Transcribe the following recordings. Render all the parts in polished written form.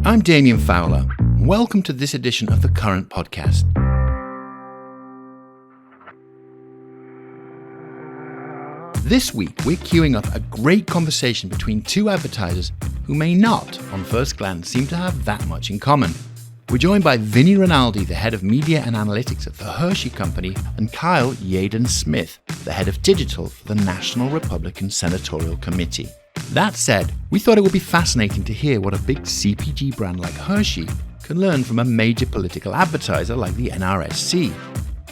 I'm Damien Fowler. Welcome to this edition of the Current Podcast. This week, we're queuing up a great conversation between two advertisers who may not, on first glance, seem to have that much in common. We're joined by Vinny Rinaldi, the head of media and analytics at the Hershey Company, and Kyle Yadon-Smith, the head of digital for the National Republican Senatorial Committee. That said, we thought it would be fascinating to hear what a big CPG brand like Hershey can learn from a major political advertiser like the NRSC.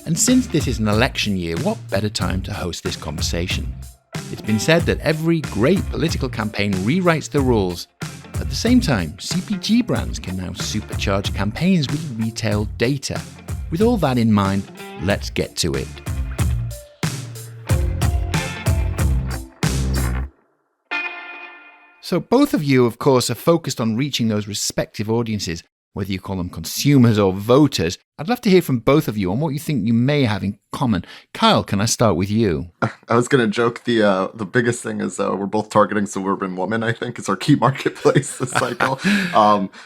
And since this is an election year, what better time to host this conversation? It's been said that every great political campaign rewrites the rules. At the same time, CPG brands can now supercharge campaigns with retail data. With all that in mind, let's get to it. So both of you, of course, are focused on reaching those respective audiences, whether you call them consumers or voters. I'd love to hear from both of you on what you think you may have in common. Kyle, can I start with you? I was going to joke the biggest thing is we're both targeting suburban women, I think, is our key marketplace this cycle.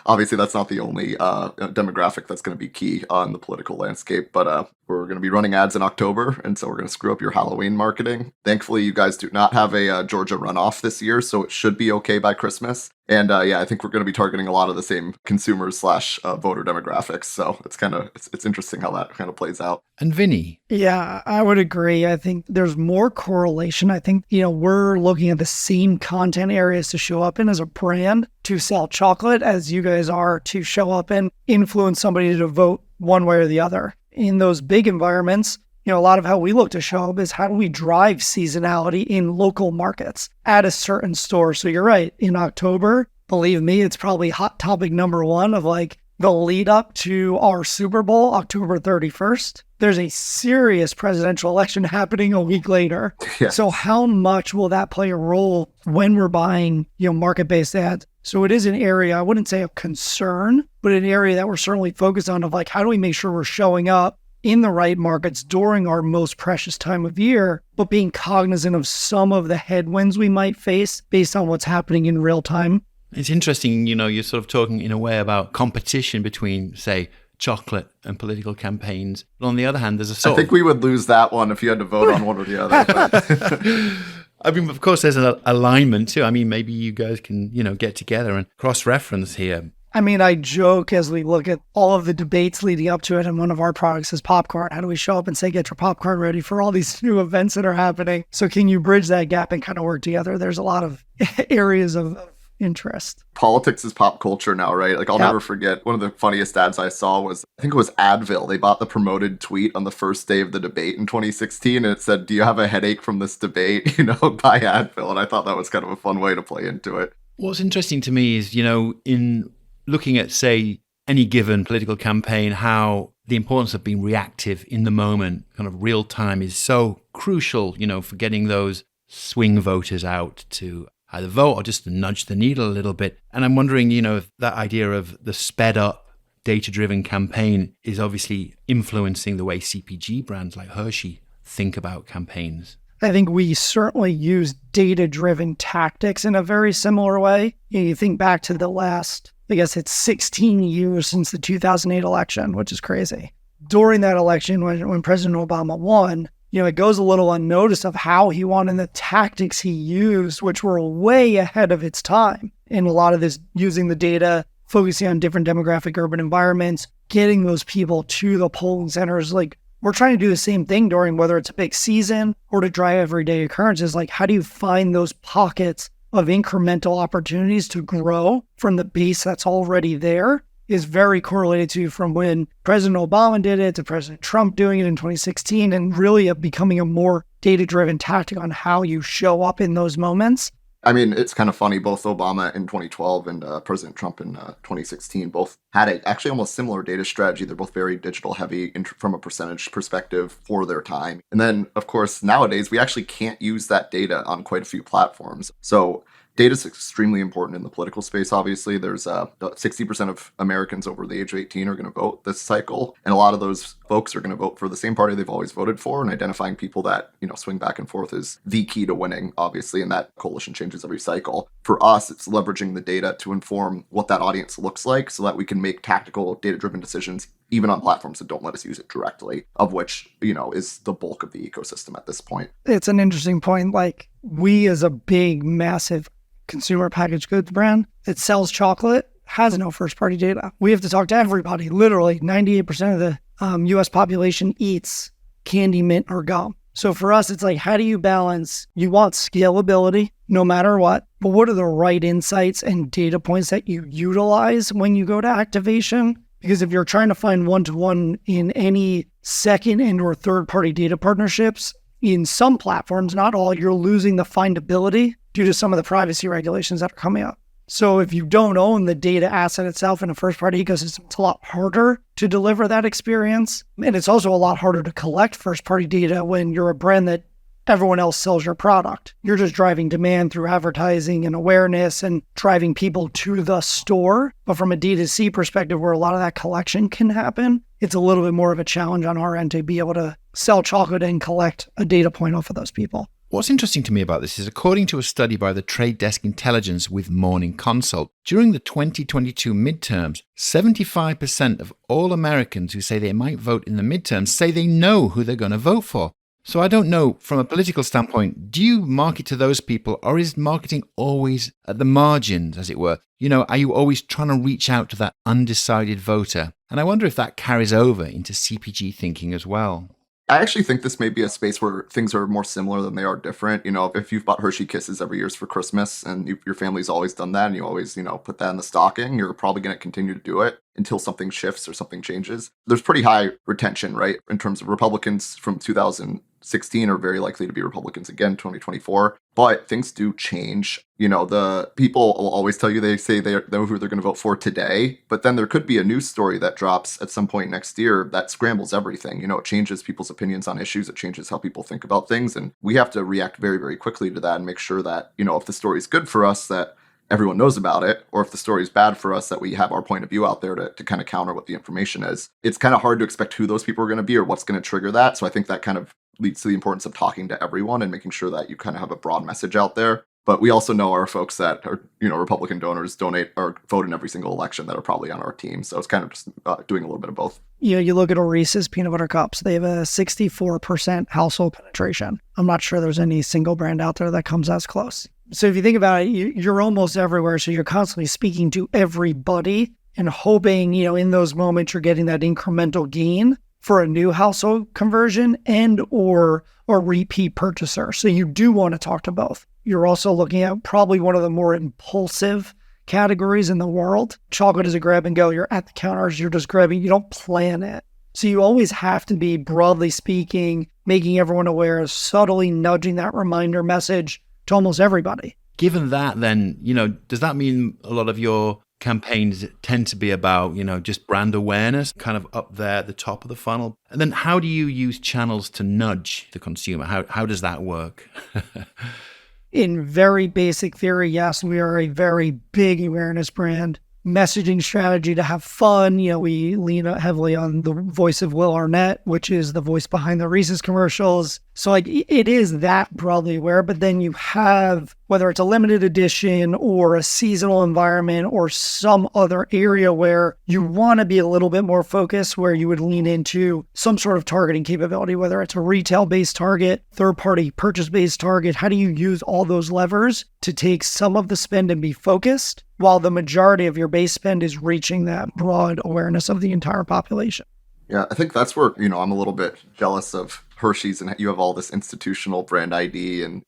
Obviously, that's not the only demographic that's going to be key on the political landscape, but we're going to be running ads in October, and so we're going to screw up your Halloween marketing. Thankfully, you guys do not have a Georgia runoff this year, so it should be okay by Christmas. And I think we're going to be targeting a lot of the same consumers / voter demographics. So it's interesting how that kind of plays out. And Vinny? Yeah, I would agree. I think there's more correlation. I think, we're looking at the same content areas to show up in as a brand to sell chocolate as you guys are to show up and influence somebody to vote one way or the other. In those big environments, a lot of how we look to show up is how do we drive seasonality in local markets at a certain store. So you're right. In October, believe me, it's probably hot topic number one of the lead up to our Super Bowl, October 31st. There's a serious presidential election happening a week later. Yeah. So how much will that play a role when we're buying, market-based ads? So it is an area, I wouldn't say of concern, but an area that we're certainly focused on of how do we make sure we're showing up in the right markets during our most precious time of year, but being cognizant of some of the headwinds we might face based on what's happening in real time. It's interesting, you're sort of talking in a way about competition between, say, chocolate and political campaigns. But on the other hand, there's a I think we would lose that one if you had to vote on one or the other. I mean, of course, there's an alignment too. I mean, maybe you guys can, get together and cross-reference here. I mean, I joke as we look at all of the debates leading up to it, and one of our products is popcorn. How do we show up and say, get your popcorn ready for all these new events that are happening? So can you bridge that gap and kind of work together? There's a lot of areas of interest. Politics is pop culture now, right? I'll never forget one of the funniest ads I saw was, I think it was Advil. They bought the promoted tweet on the first day of the debate in 2016, and it said, do you have a headache from this debate? Buy Advil. And I thought that was kind of a fun way to play into it. What's interesting to me is, in looking at, say, any given political campaign, how the importance of being reactive in the moment, kind of real time, is so crucial, for getting those swing voters out to either vote or just to nudge the needle a little bit. And I'm wondering, if that idea of the sped up, data-driven campaign is obviously influencing the way CPG brands like Hershey think about campaigns. I think we certainly use data-driven tactics in a very similar way. You think back to the last, I guess it's 16 years since the 2008 election, which is crazy. During that election, when President Obama won, it goes a little unnoticed of how he won and the tactics he used, which were way ahead of its time. And a lot of this using the data, focusing on different demographic urban environments, getting those people to the polling centers. We're trying to do the same thing during whether it's a big season or to drive everyday occurrences. How do you find those pockets of incremental opportunities to grow from the base that's already there? Is very correlated to from when President Obama did it to President Trump doing it in 2016, and really becoming a more data-driven tactic on how you show up in those moments. I mean, it's kind of funny. Both Obama in 2012 and President Trump in 2016 both had actually almost similar data strategy. They're both very digital heavy from a percentage perspective for their time. And then, of course, nowadays, we actually can't use that data on quite a few platforms. So Data is extremely important in the political space, obviously. There's 60% of Americans over the age of 18 are going to vote this cycle. And a lot of those folks are going to vote for the same party they've always voted for. And identifying people that, swing back and forth is the key to winning, obviously. And that coalition changes every cycle. For us, it's leveraging the data to inform what that audience looks like so that we can make tactical, data-driven decisions even on platforms that don't let us use it directly, of which, is the bulk of the ecosystem at this point. It's an interesting point. Like, we as a big, massive consumer packaged goods brand that sells chocolate has no first-party data. We have to talk to everybody. Literally, 98% of the U.S. population eats candy, mint, or gum. So for us, it's like, how do you balance? You want scalability no matter what, but what are the right insights and data points that you utilize when you go to activation? Because if you're trying to find one-to-one in any second and or third-party data partnerships, in some platforms, not all, you're losing the findability due to some of the privacy regulations that are coming up. So if you don't own the data asset itself in a first-party ecosystem, it's a lot harder to deliver that experience. And it's also a lot harder to collect first-party data when you're a brand that everyone else sells your product. You're just driving demand through advertising and awareness and driving people to the store. But from a D2C perspective, where a lot of that collection can happen, it's a little bit more of a challenge on our end to be able to sell chocolate and collect a data point off of those people. What's interesting to me about this is, according to a study by the Trade Desk Intelligence with Morning Consult, during the 2022 midterms, 75% of all Americans who say they might vote in the midterms say they know who they're going to vote for. So I don't know, from a political standpoint, do you market to those people, or is marketing always at the margins, as it were? Are you always trying to reach out to that undecided voter? And I wonder if that carries over into CPG thinking as well. I actually think this may be a space where things are more similar than they are different. If you've bought Hershey Kisses every year for Christmas and your family's always done that and you always, put that in the stocking, you're probably going to continue to do it until something shifts or something changes. There's pretty high retention, right? In terms of Republicans from 2016 are very likely to be Republicans again, 2024. But things do change. The people will always tell you they say they know who they're going to vote for today. But then there could be a news story that drops at some point next year that scrambles everything. It changes people's opinions on issues. It changes how people think about things. And we have to react very, very quickly to that and make sure that, if the story is good for us, that everyone knows about it, or if the story is bad for us, that we have our point of view out there to kind of counter what the information is. It's kind of hard to expect who those people are going to be or what's going to trigger that. So I think that kind of leads to the importance of talking to everyone and making sure that you kind of have a broad message out there. But we also know our folks that are, Republican donors donate or vote in every single election that are probably on our team. So it's kind of just doing a little bit of both. You look at a Reese's peanut butter cups, they have a 64% household penetration. I'm not sure there's any single brand out there that comes as close. So if you think about it, you're almost everywhere. So you're constantly speaking to everybody and hoping, in those moments you're getting that incremental gain for a new household conversion and or a repeat purchaser. So you do want to talk to both. You're also looking at probably one of the more impulsive categories in the world. Chocolate is a grab and go. You're at the counters, you're just grabbing, you don't plan it. So you always have to be, broadly speaking, making everyone aware, subtly nudging that reminder message to almost everybody. Given that, then, does that mean a lot of your campaigns tend to be about, just brand awareness, kind of up there at the top of the funnel? And then how do you use channels to nudge the consumer? How does that work? In very basic theory, yes, we are a very big awareness brand. Messaging strategy to have fun. We lean heavily on the voice of Will Arnett, which is the voice behind the Reese's commercials. So it is that broadly aware, but then you have, whether it's a limited edition or a seasonal environment or some other area where you want to be a little bit more focused, where you would lean into some sort of targeting capability, whether it's a retail-based target, third-party purchase-based target. How do you use all those levers to take some of the spend and be focused while the majority of your base spend is reaching that broad awareness of the entire population? Yeah, I think that's where, I'm a little bit jealous of Hershey's and you have all this institutional brand ID, and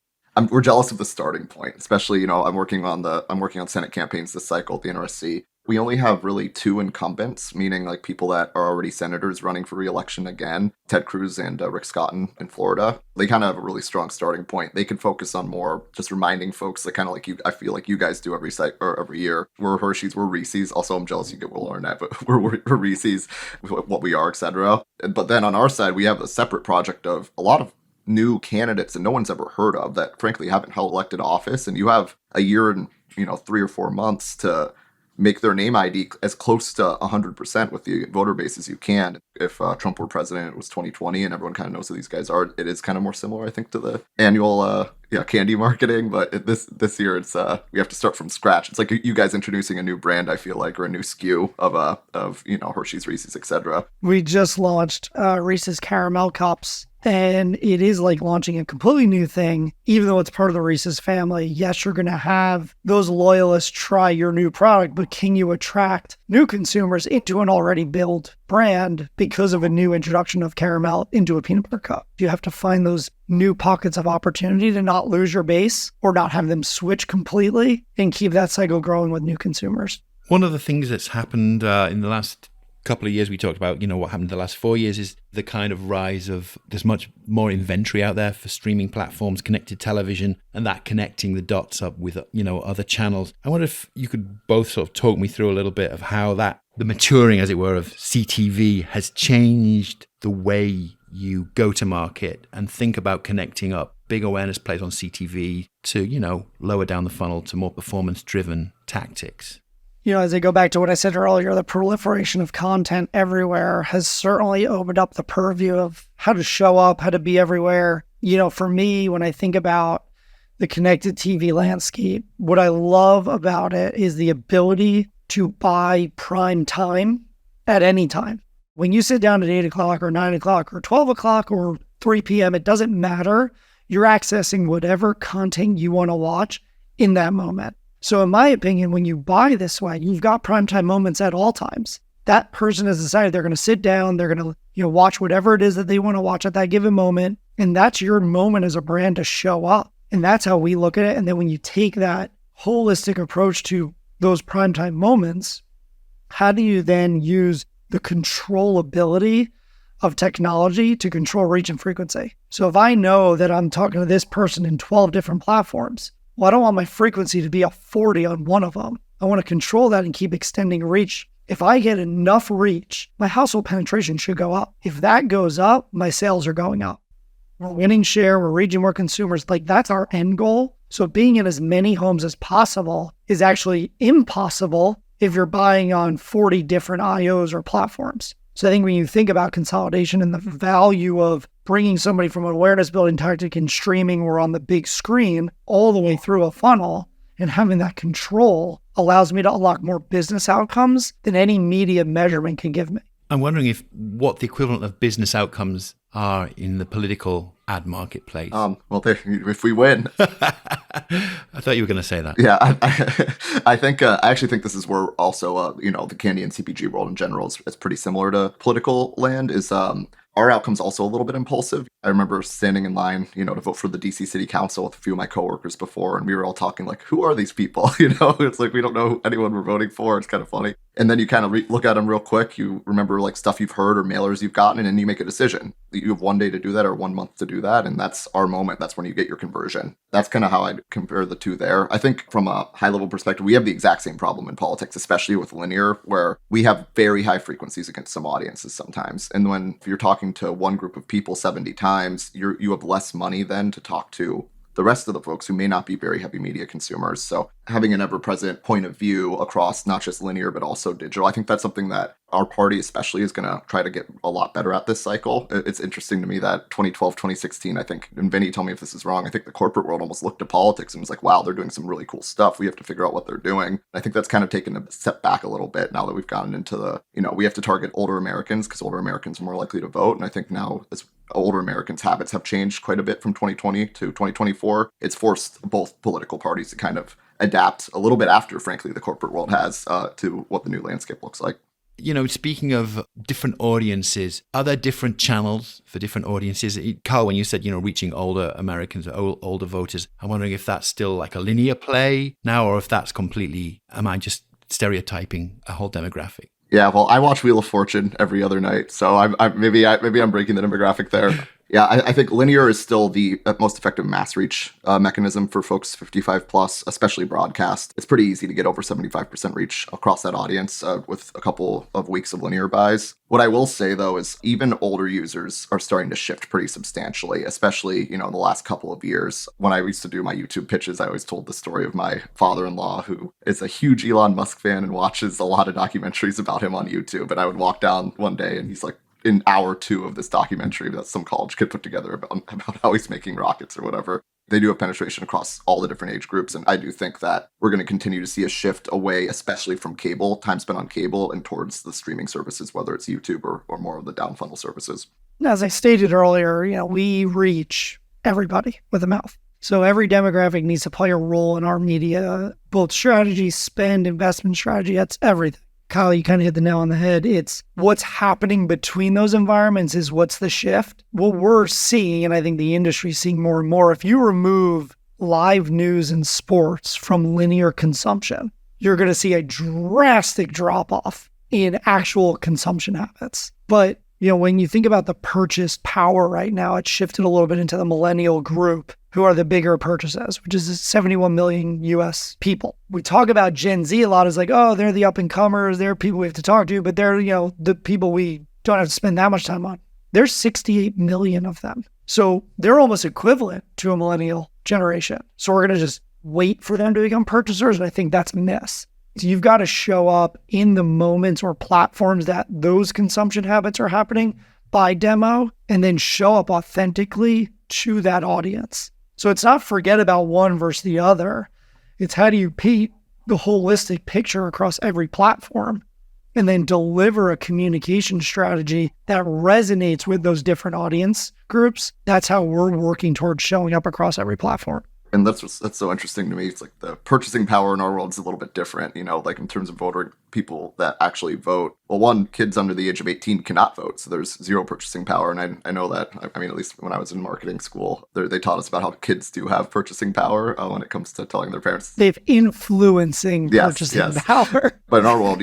we're jealous of the starting point, especially, I'm working on Senate campaigns this cycle at the NRSC. We only have really 2 incumbents, meaning like people that are already senators running for re-election again, Ted Cruz and Rick Scott in Florida. They kind of have a really strong starting point. They can focus on more just reminding folks that kind of like I feel like you guys do every year. We're Hershey's, we're Reese's. Also, I'm jealous you get Will Arnett, but we're Reese's, what we are, etc. But then on our side, we have a separate project of a lot of new candidates that no one's ever heard of that frankly haven't held elected office, and you have a year and 3 or 4 months to make their name ID as close to 100% with the voter base as you can. If Trump were president, it was 2020, and everyone kind of knows who these guys are. It is kind of more similar, I think, to the annual candy marketing. But this year, it's we have to start from scratch. It's like you guys introducing a new brand, I feel like, or a new SKU of Hershey's, Reese's, etc. We just launched Reese's Caramel Cups. And it is like launching a completely new thing, even though it's part of the Reese's family. Yes, you're going to have those loyalists try your new product, but can you attract new consumers into an already built brand because of a new introduction of caramel into a peanut butter cup? You have to find those new pockets of opportunity to not lose your base or not have them switch completely and keep that cycle growing with new consumers. One of the things that's happened in the last couple of years, we talked about, what happened in the last 4 years, is the kind of rise of, there's much more inventory out there for streaming platforms, connected television, and that connecting the dots up with, other channels. I wonder if you could both sort of talk me through a little bit of how the maturing, as it were, of CTV has changed the way you go to market and think about connecting up big awareness plays on CTV to, lower down the funnel to more performance-driven tactics. As I go back to what I said earlier, the proliferation of content everywhere has certainly opened up the purview of how to show up, how to be everywhere. For me, when I think about the connected TV landscape, what I love about it is the ability to buy prime time at any time. When you sit down at 8 o'clock or 9 o'clock or 12 o'clock or 3 p.m., it doesn't matter. You're accessing whatever content you want to watch in that moment. So in my opinion, when you buy this way, you've got primetime moments at all times. That person has decided they're going to sit down, they're going to watch whatever it is that they want to watch at that given moment. And that's your moment as a brand to show up. And that's how we look at it. And then when you take that holistic approach to those primetime moments, how do you then use the controllability of technology to control reach and frequency? So if I know that I'm talking to this person in 12 different platforms, well, I don't want my frequency to be a 40 on one of them. I want to control that and keep extending reach. If I get enough reach, my household penetration should go up. If that goes up, my sales are going up. We're winning share, we're reaching more consumers. That's our end goal. So being in as many homes as possible is actually impossible if you're buying on 40 different IOs or platforms. So I think when you think about consolidation and the value of bringing somebody from an awareness building tactic in streaming or on the big screen all the way through a funnel and having that control allows me to unlock more business outcomes than any media measurement can give me. I'm wondering what the equivalent of business outcomes are in the political ad marketplace. If we win. I thought you were going to say that. Yeah, I think I actually think this is where also the candy and CPG world in general is pretty similar to political land. Is our outcome's also a little bit impulsive. I remember standing in line, to vote for the DC City Council with a few of my coworkers before, and we were all talking like, who are these people? It's like we don't know anyone we're voting for. It's kind of funny. And then you kind of look at them real quick. You remember like stuff you've heard or mailers you've gotten, and then you make a decision. You have 1 day to do that or 1 month to do that, and that's our moment. That's when you get your conversion. That's kind of how I'd compare the two there. I think from a high-level perspective, we have the exact same problem in politics, especially with linear, where we have very high frequencies against some audiences sometimes. And if you're talking to one group of people 70 times, you have less money then to talk to the rest of the folks who may not be very heavy media consumers. So having an ever-present point of view across not just linear, but also digital, I think that's something that our party especially is going to try to get a lot better at this cycle. It's interesting to me that 2012, 2016, I think, and Vinny, tell me if this is wrong, I think the corporate world almost looked to politics and was like, wow, they're doing some really cool stuff. We have to figure out what they're doing. I think that's kind of taken a step back a little bit now that we've gotten into we have to target older Americans because older Americans are more likely to vote. And I think now as older Americans' habits have changed quite a bit from 2020 to 2024, it's forced both political parties to kind of adapt a little bit after, frankly, the corporate world has to what the new landscape looks like. Speaking of different audiences, are there different channels for different audiences? Carl, when you said, reaching older Americans, older voters, I'm wondering if that's still like a linear play now, or if that's completely, am I just stereotyping a whole demographic? Yeah, well, I watch Wheel of Fortune every other night, so maybe I'm breaking the demographic there. Yeah, I think linear is still the most effective mass reach mechanism for folks 55 plus, especially broadcast. It's pretty easy to get over 75% reach across that audience with a couple of weeks of linear buys. What I will say, though, is even older users are starting to shift pretty substantially, especially, in the last couple of years. When I used to do my YouTube pitches, I always told the story of my father-in-law, who is a huge Elon Musk fan and watches a lot of documentaries about him on YouTube. And I would walk down one day and he's like, in hour 2 of this documentary that some college kid put together about how he's making rockets or whatever. They do have penetration across all the different age groups. And I do think that we're going to continue to see a shift away, especially from cable, time spent on cable, and towards the streaming services, whether it's YouTube or more of the down funnel services. As I stated earlier, we reach everybody with a mouth. So every demographic needs to play a role in our media, both strategy, spend, investment strategy. That's everything. Kyle, you kind of hit the nail on the head. It's what's happening between those environments is what's the shift. What we're seeing, and I think the industry's seeing more and more, if you remove live news and sports from linear consumption, you're going to see a drastic drop-off in actual consumption habits. But, when you think about the purchase power right now, it's shifted a little bit into the millennial group, who are the bigger purchasers, which is 71 million US people. We talk about Gen Z a lot as like, oh, they're the up-and-comers, they're people we have to talk to, but they're, the people we don't have to spend that much time on. There's 68 million of them. So they're almost equivalent to a millennial generation. So we're going to just wait for them to become purchasers, and I think that's a miss. So you've got to show up in the moments or platforms that those consumption habits are happening by demo, and then show up authentically to that audience. So it's not forget about one versus the other. It's how do you paint the holistic picture across every platform and then deliver a communication strategy that resonates with those different audience groups. That's how we're working towards showing up across every platform. And that's so interesting to me. It's like the purchasing power in our world is a little bit different, like in terms of voter people that actually vote. Well, one, kids under the age of 18 cannot vote, so there's zero purchasing power. And I know that, at least when I was in marketing school, they taught us about how kids do have purchasing power when it comes to telling their parents. They have influencing purchasing power. But in our world,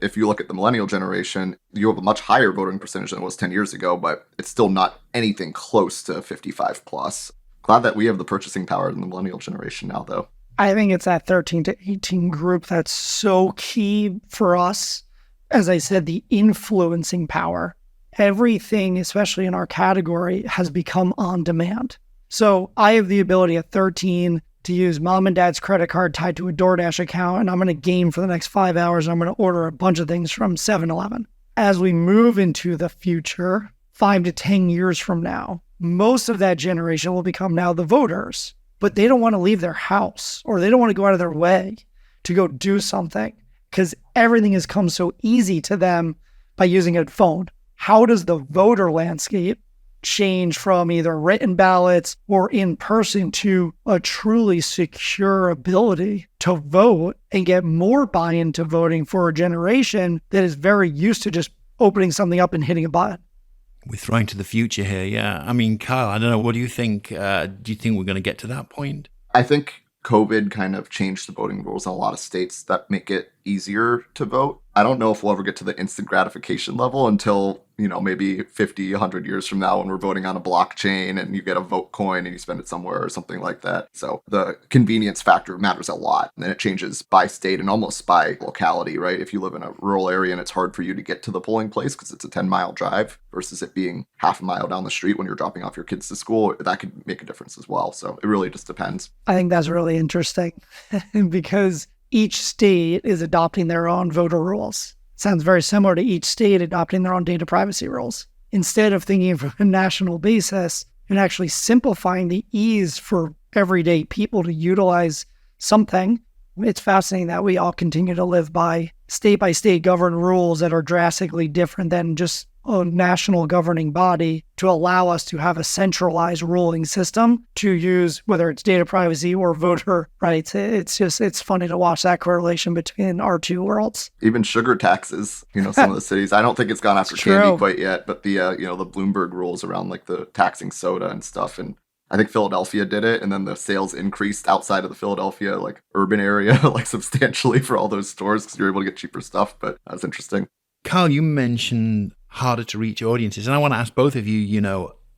if you look at the millennial generation, you have a much higher voting percentage than it was 10 years ago, but it's still not anything close to 55 plus. Glad that we have the purchasing power in the millennial generation now, though. I think it's that 13 to 18 group that's so key for us. As I said, the influencing power. Everything, especially in our category, has become on demand. So I have the ability at 13 to use mom and dad's credit card tied to a DoorDash account, and I'm going to game for the next 5 hours, and I'm going to order a bunch of things from 7-Eleven. As we move into the future, 5 to 10 years from now, most of that generation will become now the voters, but they don't want to leave their house or they don't want to go out of their way to go do something because everything has come so easy to them by using a phone. How does the voter landscape change from either written ballots or in person to a truly secure ability to vote and get more buy-in to voting for a generation that is very used to just opening something up and hitting a button? We're throwing to the future here, yeah. Kyle, I don't know, what do you think? Do you think we're going to get to that point? I think COVID kind of changed the voting rules in a lot of states that make it easier to vote. I don't know if we'll ever get to the instant gratification level until, maybe 50, 100 years from now when we're voting on a blockchain and you get a vote coin and you spend it somewhere or something like that. So the convenience factor matters a lot. And then it changes by state and almost by locality, right? If you live in a rural area and it's hard for you to get to the polling place because it's a 10-mile drive versus it being half a mile down the street when you're dropping off your kids to school, that could make a difference as well. So it really just depends. I think that's really interesting because each state is adopting their own voter rules. Sounds very similar to each state adopting their own data privacy rules. Instead of thinking from a national basis and actually simplifying the ease for everyday people to utilize something, it's fascinating that we all continue to live by state governed rules that are drastically different than just a national governing body to allow us to have a centralized ruling system to use, whether it's data privacy or voter rights. It's funny to watch that correlation between our two worlds. Even sugar taxes, some of the cities, I don't think it's gone after candy quite yet, but the Bloomberg rules around like the taxing soda and stuff. And I think Philadelphia did it, and then the sales increased outside of the Philadelphia like urban area like substantially for all those stores because you're able to get cheaper stuff. But that's interesting. Carl, you mentioned harder to reach audiences, and I want to ask both of you,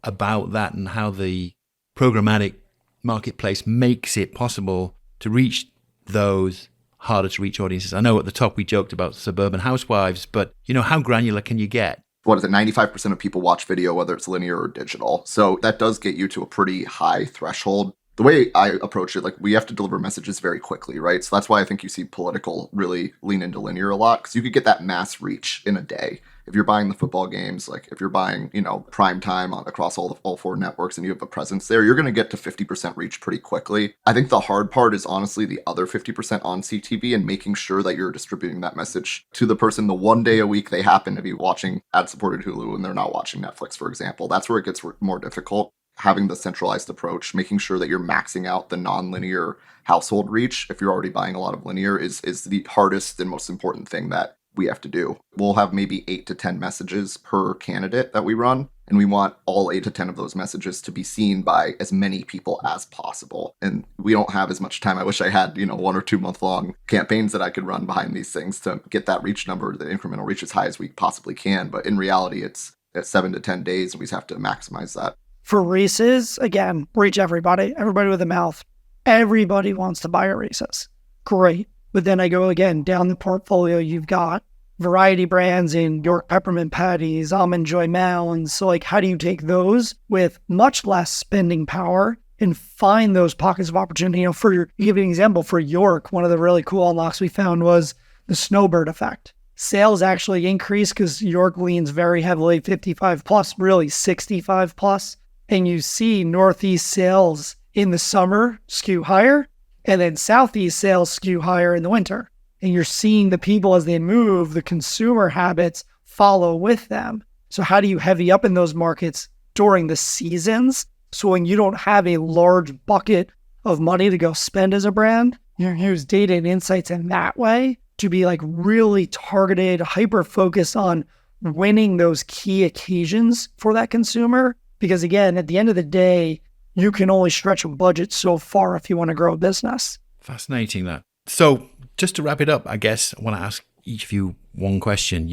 about that and how the programmatic marketplace makes it possible to reach those harder to reach audiences? I know at the top we joked about suburban housewives, but how granular can you get? What is it? 95% of people watch video, whether it's linear or digital. So that does get you to a pretty high threshold. The way I approach it, we have to deliver messages very quickly, right? So that's why I think you see political really lean into linear a lot, because you could get that mass reach in a day. If you're buying the football games, if you're buying, prime time across all 4 networks and you have a presence there, you're going to get to 50% reach pretty quickly. I think the hard part is honestly the other 50% on CTV and making sure that you're distributing that message to the person the one day a week they happen to be watching ad-supported Hulu and they're not watching Netflix, for example. That's where it gets more difficult. Having the centralized approach, making sure that you're maxing out the non-linear household reach if you're already buying a lot of linear is the hardest and most important thing that we have to do. We'll have maybe 8 to 10 messages per candidate that we run, and we want all 8 to 10 of those messages to be seen by as many people as possible. And we don't have as much time. I wish I had, 1 or 2 month long campaigns that I could run behind these things to get that reach number, the incremental reach as high as we possibly can. But in reality, it's 7 to 10 days, and we just have to maximize that. For Reese's, again, reach everybody with a mouth. Everybody wants to buy a Reese's. Great. But then I go again, down the portfolio, you've got variety brands in York Peppermint Patties, Almond Joy Mounds. So how do you take those with much less spending power and find those pockets of opportunity? You give an example for York, one of the really cool unlocks we found was the snowbird effect. Sales actually increased because York leans very heavily 55 plus, really 65 plus. And you see Northeast sales in the summer skew higher, and then Southeast sales skew higher in the winter. And you're seeing the people as they move, the consumer habits follow with them. So how do you heavy up in those markets during the seasons? So when you don't have a large bucket of money to go spend as a brand, you use data and insights in that way to be really targeted, hyper-focused on winning those key occasions for that consumer. Because again, at the end of the day, you can only stretch a budget so far if you want to grow a business. Fascinating that. So just to wrap it up, I guess I want to ask each of you one question,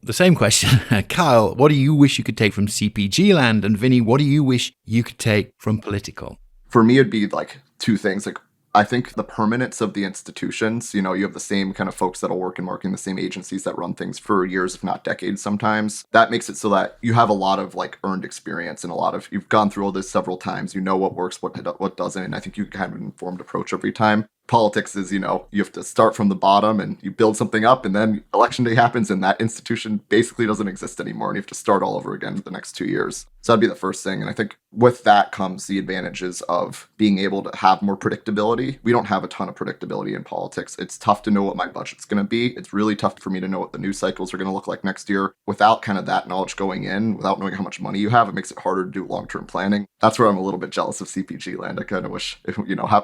the same question. Kyle, what do you wish you could take from CPG land? And Vinny, what do you wish you could take from political? For me, it'd be 2 things. I think the permanence of the institutions, you have the same kind of folks that'll work in marketing, the same agencies that run things for years, if not decades sometimes. That makes it so that you have a lot of earned experience and you've gone through all this several times. You know what works, what doesn't. And I think you can have an informed approach every time. Politics is, you have to start from the bottom and you build something up, and then election day happens and that institution basically doesn't exist anymore and you have to start all over again for the next 2 years. So that'd be the first thing. And I think with that comes the advantages of being able to have more predictability. We don't have a ton of predictability in politics. It's tough to know what my budget's going to be. It's really tough for me to know what the news cycles are going to look like next year. Without kind of that knowledge going in, without knowing how much money you have, it makes it harder to do long-term planning. That's where I'm a little bit jealous of CPG land. I kind of wish,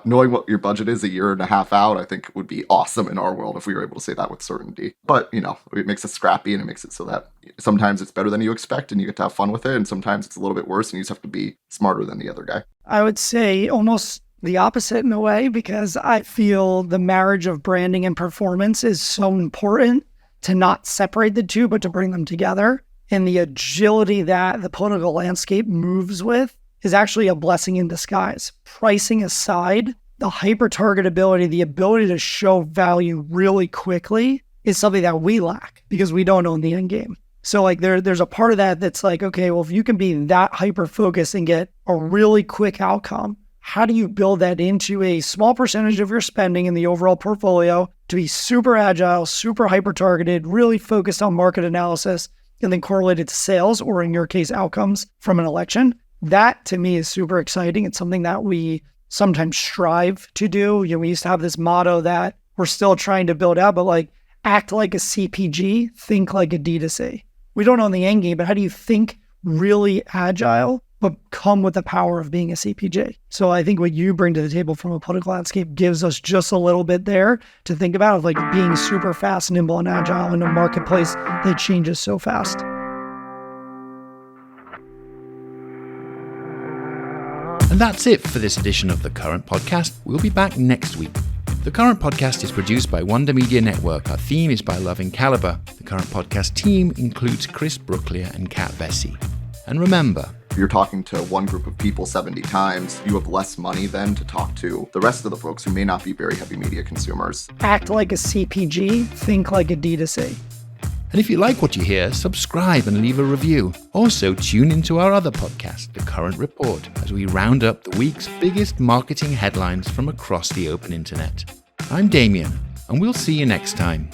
knowing what your budget is a year and a half out, I think would be awesome in our world if we were able to say that with certainty. But, it makes it scrappy and it makes it so that sometimes it's better than you expect and you get to have fun with it. And sometimes it's a little bit worse and you just have to be smarter than the other guy. I would say almost the opposite in a way, because I feel the marriage of branding and performance is so important to not separate the two, but to bring them together. And the agility that the political landscape moves with is actually a blessing in disguise. Pricing aside, the hyper-targetability, the ability to show value really quickly is something that we lack because we don't own the end game. So there's a part of that that's okay, well, if you can be that hyper-focused and get a really quick outcome, how do you build that into a small percentage of your spending in the overall portfolio to be super agile, super hyper-targeted, really focused on market analysis, and then correlated to sales, or in your case, outcomes from an election? That to me is super exciting. It's something that we sometimes strive to do. We used to have this motto that we're still trying to build out, but act like a CPG, think like a D2C. We don't own the end game, but how do you think really agile, but come with the power of being a CPG? So I think what you bring to the table from a political landscape gives us just a little bit there to think about, of being super fast, nimble, and agile in a marketplace that changes so fast. And that's it for this edition of The Current Podcast. We'll be back next week. The Current Podcast is produced by Wonder Media Network. Our theme is by Loving Caliber. The Current Podcast team includes Chris Brooklier and Kat Vesey. And remember, If you're talking to one group of people 70 times, you have less money then to talk to the rest of the folks who may not be very heavy media consumers. Act like a CPG, think like a D2C. And if you like what you hear, subscribe and leave a review. Also, tune into our other podcast, The Current Report, as we round up the week's biggest marketing headlines from across the open internet. I'm Damien, and we'll see you next time.